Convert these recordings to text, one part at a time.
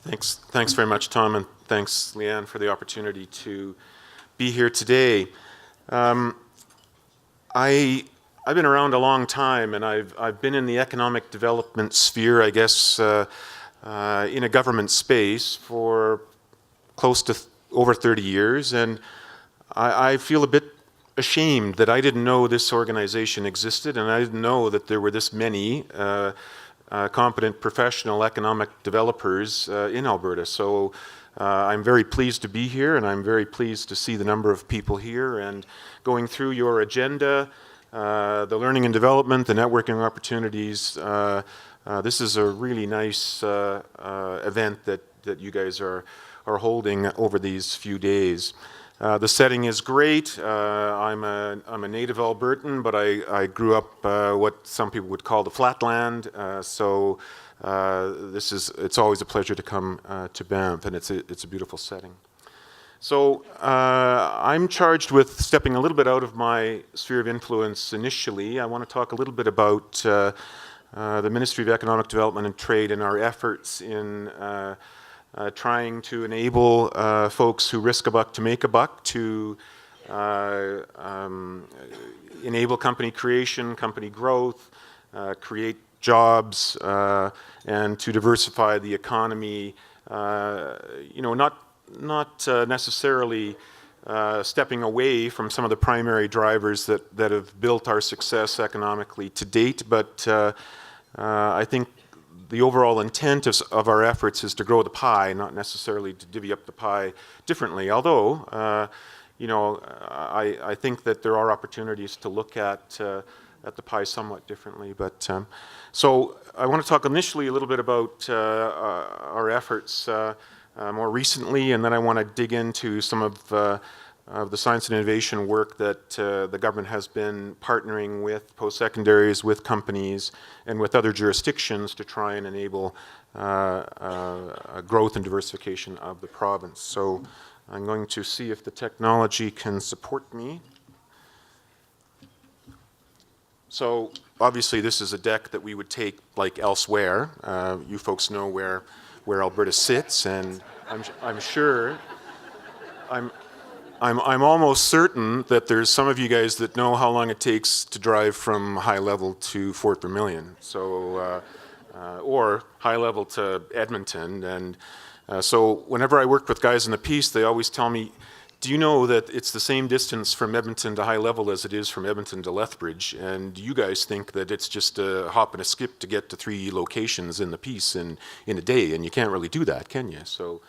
Thanks very much, Tom, and thanks, Leanne, for the opportunity to be here today. I've been around a long time, and I've been in the economic development sphere, I guess, in a government space for close to over 30 years, and I feel a bit ashamed that I didn't know this organization existed, and I didn't know that there were this many competent professional economic developers in Alberta. So I'm very pleased to be here, and I'm very pleased to see the number of people here and going through your agenda, the learning and development, the networking opportunities. This is a really nice event that you guys are holding over these few days. The setting is great. I'm a native Albertan, but I grew up what some people would call the flatland. So it's always a pleasure to come to Banff, and it's a beautiful setting. So I'm charged with stepping a little bit out of my sphere of influence initially. I want to talk a little bit about the Ministry of Economic Development and Trade and our efforts in trying to enable folks who risk a buck to make a buck, to enable company creation, company growth, create jobs, and to diversify the economy. Not necessarily stepping away from some of the primary drivers that have built our success economically to date, but I think the overall intent of our efforts is to grow the pie, not necessarily to divvy up the pie differently. Although, I think that there are opportunities to look at the pie somewhat differently. But so I want to talk initially a little bit about our efforts more recently, and then I want to dig into some of the science and innovation work that the government has been partnering with post-secondaries, with companies, and with other jurisdictions to try and enable growth and diversification of the province. So I'm going to see if the technology can support me. So obviously this is a deck that we would take like elsewhere. You folks know where Alberta sits, and I'm sure, I'm almost certain that there's some of you guys that know how long it takes to drive from High Level to Fort Vermilion, so or High Level to Edmonton. And so whenever I work with guys in the Peace, they always tell me, do you know that it's the same distance from Edmonton to High Level as it is from Edmonton to Lethbridge? And you guys think that it's just a hop and a skip to get to 3 locations in the Peace in a day, and you can't really do that, can you? So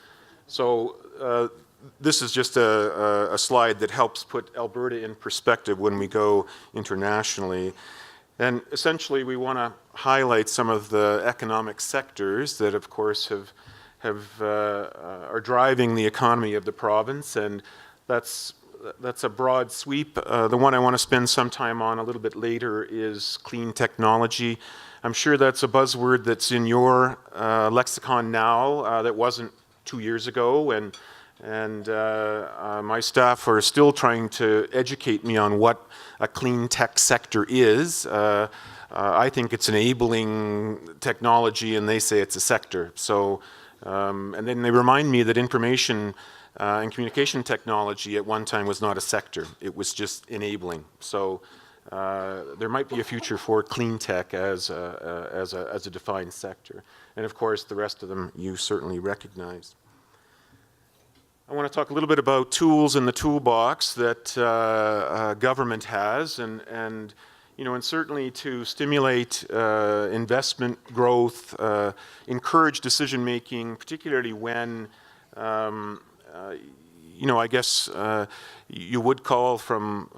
this is just a slide that helps put Alberta in perspective when we go internationally. And essentially we want to highlight some of the economic sectors that of course are driving the economy of the province, and that's a broad sweep. The one I want to spend some time on a little bit later is clean technology. I'm sure that's a buzzword that's in your lexicon now that wasn't 2 years ago, and my staff are still trying to educate me on what a clean tech sector is. I think it's enabling technology, and they say it's a sector. So, and then they remind me that information and communication technology at one time was not a sector. It was just enabling. So there might be a future for clean tech as a defined sector. And of course, the rest of them you certainly recognize. I want to talk a little bit about tools in the toolbox that government has, and certainly to stimulate investment growth, encourage decision making, particularly when I guess you would call from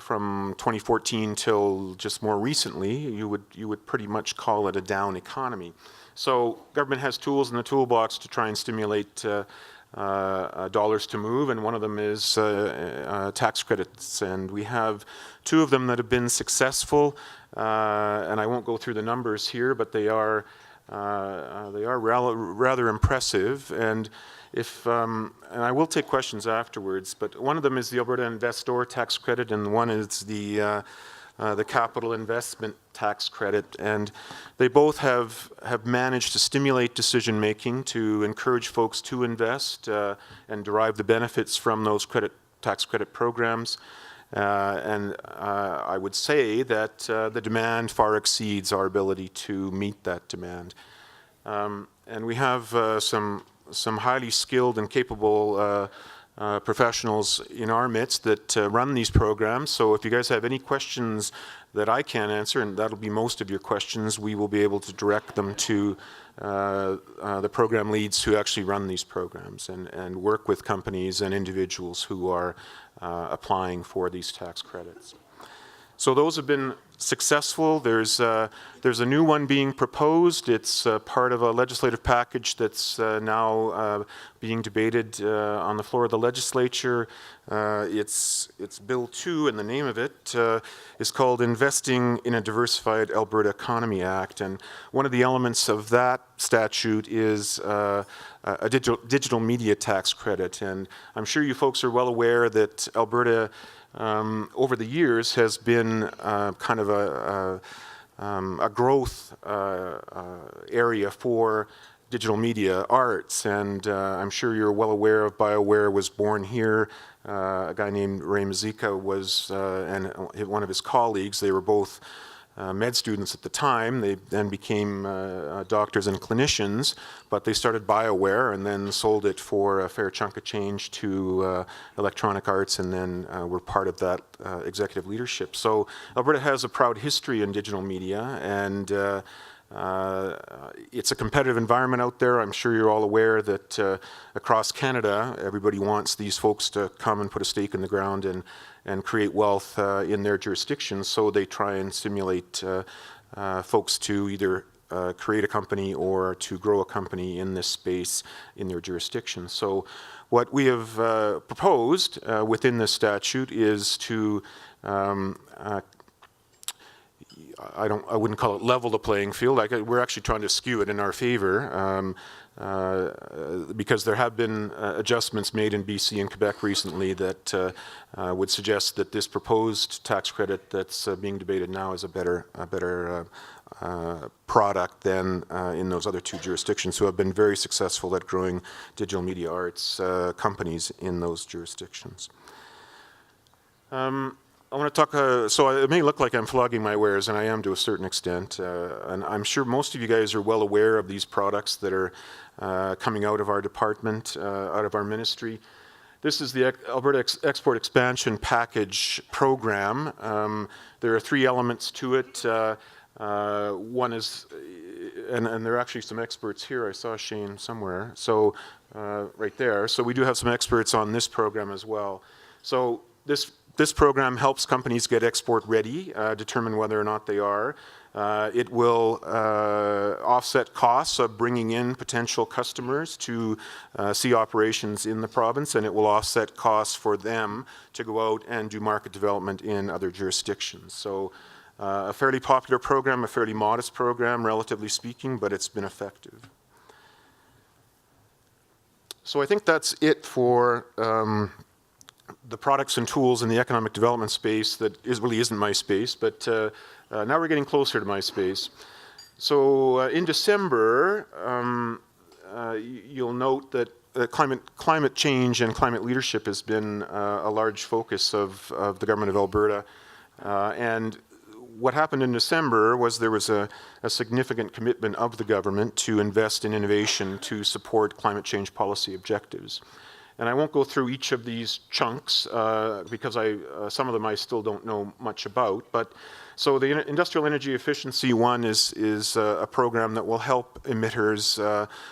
2014 till just more recently, you would pretty much call it a down economy. So government has tools in the toolbox to try and stimulate dollars to move, and one of them is tax credits, and we have 2 of them that have been successful, and I won't go through the numbers here, but they are rather impressive. And and I will take questions afterwards, but one of them is the Alberta Investor Tax Credit, and one is the the capital investment tax credit, and they both have managed to stimulate decision making, to encourage folks to invest and derive the benefits from those tax credit programs. And I would say that the demand far exceeds our ability to meet that demand. And we have some highly skilled and capable professionals in our midst that run these programs. So if you guys have any questions that I can't answer, and that'll be most of your questions, we will be able to direct them to the program leads who actually run these programs and work with companies and individuals who are applying for these tax credits. So those have been successful. There's a new one being proposed. It's part of a legislative package that's now being debated on the floor of the legislature. It's Bill 2, and the name of it is called Investing in a Diversified Alberta Economy Act. And one of the elements of that statute is a digital media tax credit. And I'm sure you folks are well aware that Alberta over the years has been kind of a growth area for digital media arts, and I'm sure you're well aware of BioWare was born here. A guy named Ray Mazika was, and one of his colleagues, they were both med students at the time. They then became doctors and clinicians, but they started BioWare and then sold it for a fair chunk of change to Electronic Arts, and then were part of that executive leadership. So Alberta has a proud history in digital media, and it's a competitive environment out there. I'm sure you're all aware that across Canada, everybody wants these folks to come and put a stake in the ground and create wealth in their jurisdictions, so they try and stimulate folks to either create a company or to grow a company in this space in their jurisdiction. So what we have proposed within this statute is to I wouldn't call it level the playing field. We're actually trying to skew it in our favor because there have been adjustments made in BC and Quebec recently that would suggest that this proposed tax credit that's being debated now is a better product than in those other two jurisdictions who have been very successful at growing digital media arts companies in those jurisdictions. I want to talk, so it may look like I'm flogging my wares, and I am to a certain extent, and I'm sure most of you guys are well aware of these products that are coming out of our department, out of our ministry. This is the Alberta Export Expansion Package Program. There are three elements to it. One is, and there are actually some experts here. I saw Shane somewhere, so right there. So we do have some experts on this program as well. So this program helps companies get export ready, determine whether or not they are. It will offset costs of bringing in potential customers to see operations in the province, and it will offset costs for them to go out and do market development in other jurisdictions. So a fairly popular program, a fairly modest program, relatively speaking, but it's been effective. So I think that's it for the products and tools in the economic development space that really isn't my space, but now we're getting closer to my space. So in December, you'll note that climate change and climate leadership has been a large focus of the government of Alberta. And what happened in December was there was a significant commitment of the government to invest in innovation to support climate change policy objectives. And I won't go through each of these chunks because some of them I still don't know much about. But so the industrial energy efficiency one is a program that will help emitters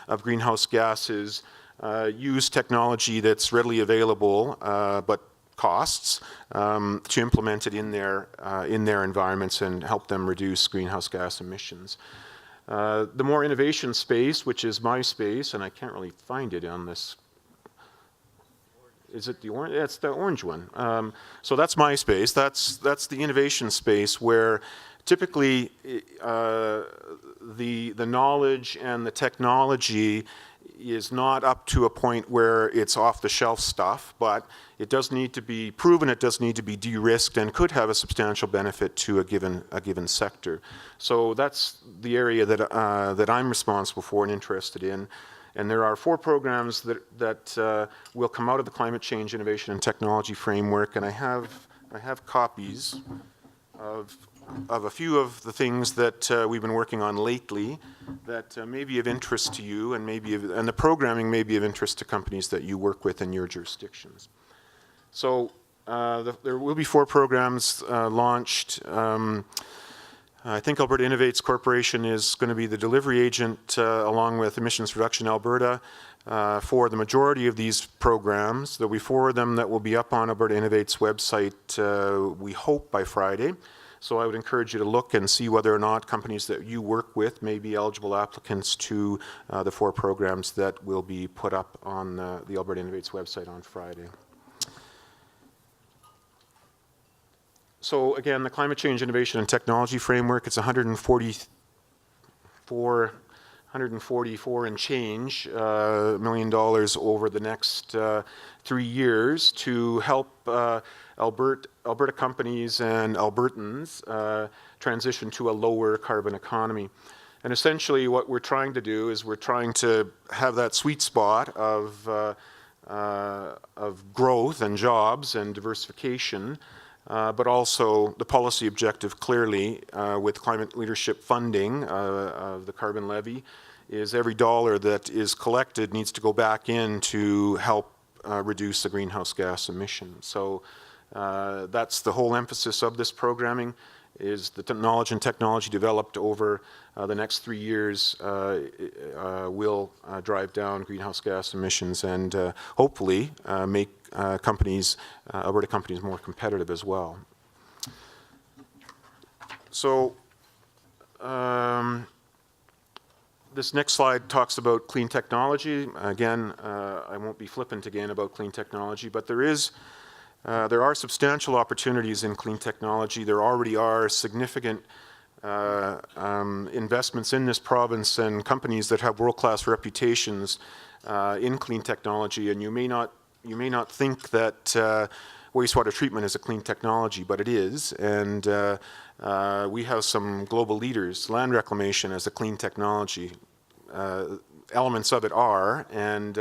of greenhouse gases use technology that's readily available but costs to implement it in their environments and help them reduce greenhouse gas emissions. The more innovation space, which is my space, and I can't really find it on this. Is it the orange? Yeah, it's the orange one. So that's my space. That's the innovation space where typically the knowledge and the technology is not up to a point where it's off-the-shelf stuff, but it does need to be proven, it does need to be de-risked, and could have a substantial benefit to a given sector. So that's the area that I'm responsible for and interested in. And there are 4 programs that will come out of the Climate Change Innovation and Technology Framework, and I have copies of a few of the things that we've been working on lately that may be of interest to you, and the programming may be of interest to companies that you work with in your jurisdictions. So there will be 4 programs launched. I think Alberta Innovates Corporation is going to be the delivery agent along with Emissions Reduction Alberta for the majority of these programs. There'll be 4 of them that will be up on Alberta Innovates website, we hope, by Friday. So I would encourage you to look and see whether or not companies that you work with may be eligible applicants to the 4 programs that will be put up on the Alberta Innovates website on Friday. So again, the Climate Change Innovation and Technology Framework, it's 144 and change $1 million over the next 3 years to help Alberta companies and Albertans transition to a lower carbon economy. And essentially what we're trying to do is we're trying to have that sweet spot of growth and jobs and diversification, but also the policy objective clearly with climate leadership funding of the carbon levy is every dollar that is collected needs to go back in to help reduce the greenhouse gas emissions. So that's the whole emphasis of this programming, is the knowledge and technology developed over the next 3 years will drive down greenhouse gas emissions and hopefully make Alberta companies more competitive as well. So this next slide talks about clean technology. Again, I won't be flippant again about clean technology, but there are substantial opportunities in clean technology. There already are significant investments in this province and companies that have world-class reputations in clean technology. And you may not think that wastewater treatment is a clean technology, but it is. And we have some global leaders. Land reclamation as a clean technology. Elements of it are, and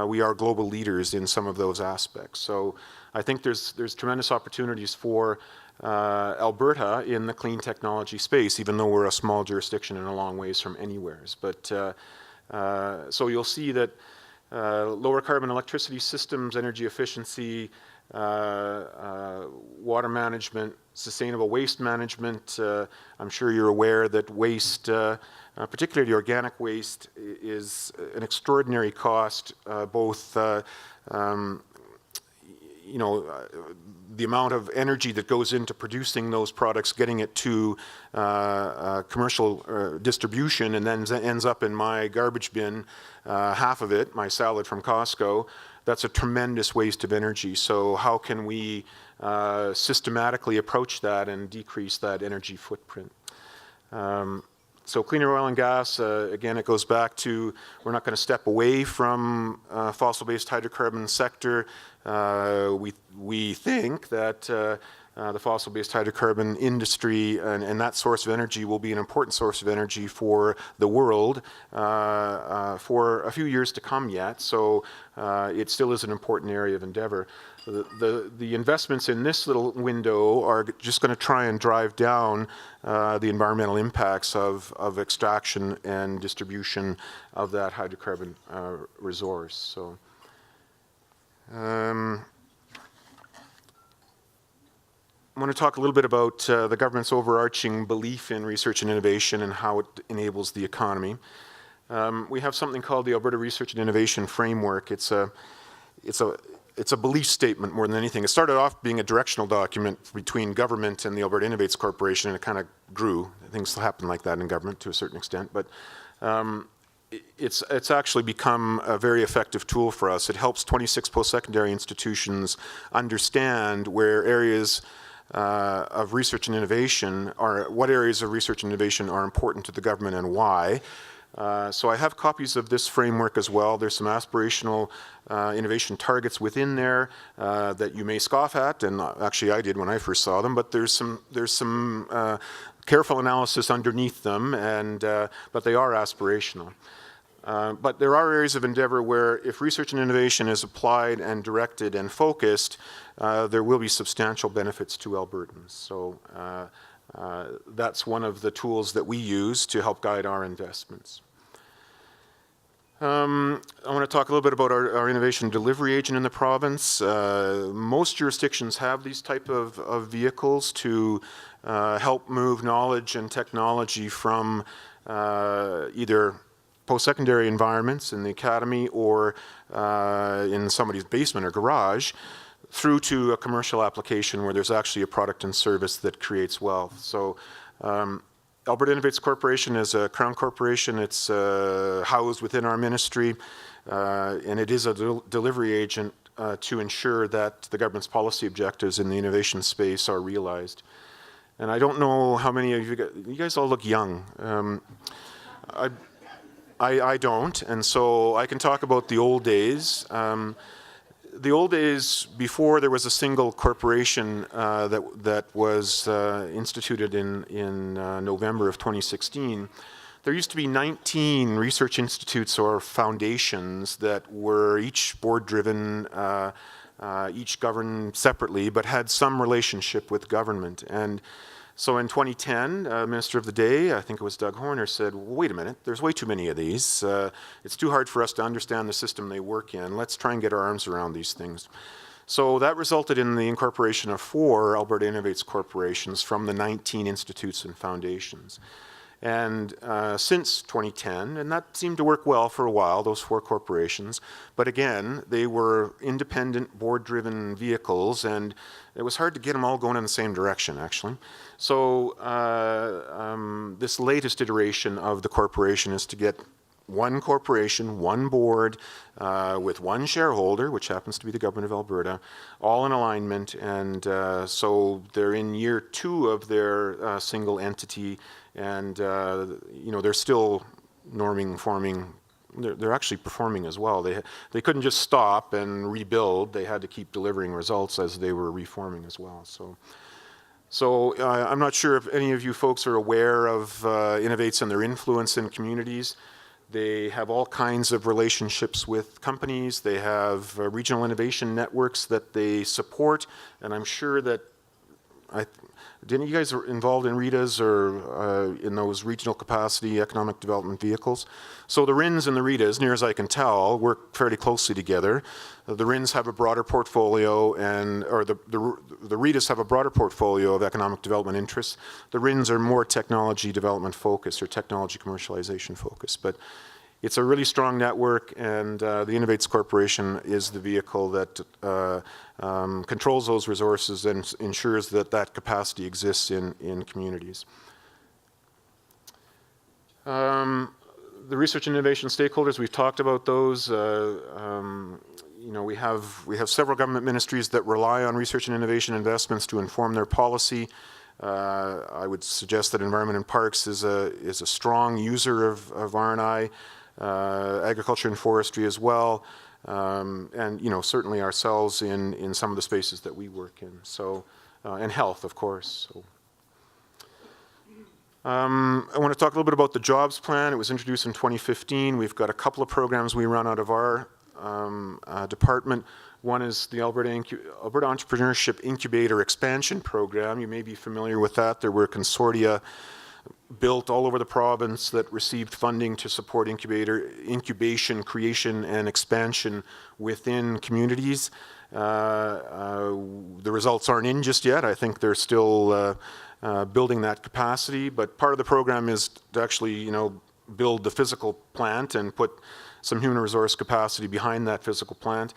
we are global leaders in some of those aspects. So I think there's tremendous opportunities for Alberta in the clean technology space, even though we're a small jurisdiction and a long ways from anywheres. But so you'll see that lower carbon electricity systems, energy efficiency, water management, sustainable waste management. I'm sure you're aware that waste, particularly organic waste, is an extraordinary cost, both the amount of energy that goes into producing those products, getting it to commercial distribution, and then ends up in my garbage bin, half of it, my salad from Costco. That's a tremendous waste of energy. So how can we systematically approach that and decrease that energy footprint? So cleaner oil and gas, again, it goes back to we're not going to step away from fossil-based hydrocarbon sector. We think that the fossil-based hydrocarbon industry and that source of energy will be an important source of energy for the world for a few years to come yet. So it still is an important area of endeavor. The investments in this little window are just going to try and drive down the environmental impacts of extraction and distribution of that hydrocarbon resource. So. I want to talk a little bit about the government's overarching belief in research and innovation and how it enables the economy. We have something called the Alberta Research and Innovation Framework. It's a belief statement more than anything. It started off being a directional document between government and the Alberta Innovates Corporation, and it kind of grew. Things happen like that in government to a certain extent, but it's actually become a very effective tool for us. It helps 26 post-secondary institutions understand where areas of research and innovation are, what areas of research and innovation are important to the government and why. So I have copies of this framework as well. There's some aspirational innovation targets within there that you may scoff at, and actually I did when I first saw them, but there's some careful analysis underneath them, and but they are aspirational. But there are areas of endeavor where if research and innovation is applied and directed and focused, there will be substantial benefits to Albertans. So that's one of the tools that we use to help guide our investments. I want to talk a little bit about our innovation delivery agent in the province. Most jurisdictions have these type of vehicles to help move knowledge and technology from either post-secondary environments in the academy or in somebody's basement or garage through to a commercial application where there's actually a product and service that creates wealth. So Alberta Innovates Corporation is a Crown corporation. It's housed within our ministry, and it is a delivery agent to ensure that the government's policy objectives in the innovation space are realized. And I don't know how many of you guys all look young. I don't, and so I can talk about the old days. The old days, before there was a single corporation that was instituted in November of 2016, there used to be 19 research institutes or foundations that were each board-driven, each governed separately, but had some relationship with government. And so in 2010, Minister of the Day, I think it was Doug Horner, said, well, wait a minute, there's way too many of these. It's too hard for us to understand the system they work in. Let's try and get our arms around these things. So that resulted in the incorporation of 4 Alberta Innovates corporations from the 19 institutes and foundations. And since 2010, and that seemed to work well for a while, those 4 corporations, but again, they were independent, board-driven vehicles, and it was hard to get them all going in the same direction, actually. So this latest iteration of the corporation is to get one corporation, one board, with one shareholder, which happens to be the Government of Alberta, all in alignment, and so they're in year 2 of their single entity, and you know, they're still norming, forming. They're actually performing as well. They couldn't just stop and rebuild. They had to keep delivering results as they were reforming as well. So I'm not sure if any of you folks are aware of Innovates and their influence in communities. They have all kinds of relationships with companies. They have regional innovation networks that they support, and I'm sure that didn't you guys are involved in REDAs or in those regional capacity economic development vehicles? So the RINs and the REDAs, near as I can tell, work fairly closely together. The RINs have a broader portfolio, or the REDAs have a broader portfolio of economic development interests. The RINs are more technology development focused or technology commercialization focused. But it's a really strong network, and the Innovates Corporation is the vehicle that controls those resources and ensures that that capacity exists in communities. The research and innovation stakeholders, we've talked about those. You know, we have several government ministries that rely on research and innovation investments to inform their policy. I would suggest that Environment and Parks is a strong user of R&I. Agriculture and forestry as well, and you know, certainly ourselves in some of the spaces that we work in. So, and health, of course. So, I want to talk a little bit about the jobs plan. It was introduced in 2015. We've got a couple of programs we run out of our department. One is the Alberta Entrepreneurship Incubator Expansion Program. You may be familiar with that. There were consortia built all over the province that received funding to support incubation, creation, and expansion within communities. The results aren't in just yet. I think they're still building that capacity, but part of the program is to actually, you know, build the physical plant and put some human resource capacity behind that physical plant.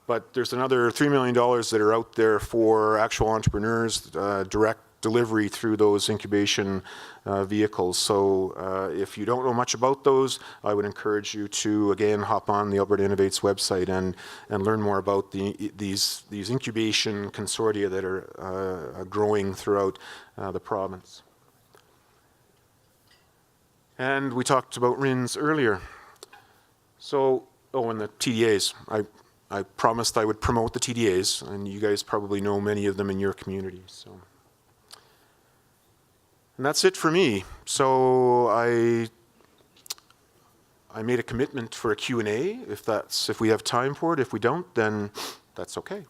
But there's another $3 million that are out there for actual entrepreneurs, direct delivery through those incubation vehicles. So if you don't know much about those, I would encourage you to, again, hop on the Alberta Innovates website and learn more about these incubation consortia that are growing throughout the province. And we talked about RINs earlier. So, oh, and the TDAs. I promised I would promote the TDAs, and you guys probably know many of them in your community. So, and that's it for me. So I made a commitment for a Q&A if we have time for it. If we don't, then that's okay.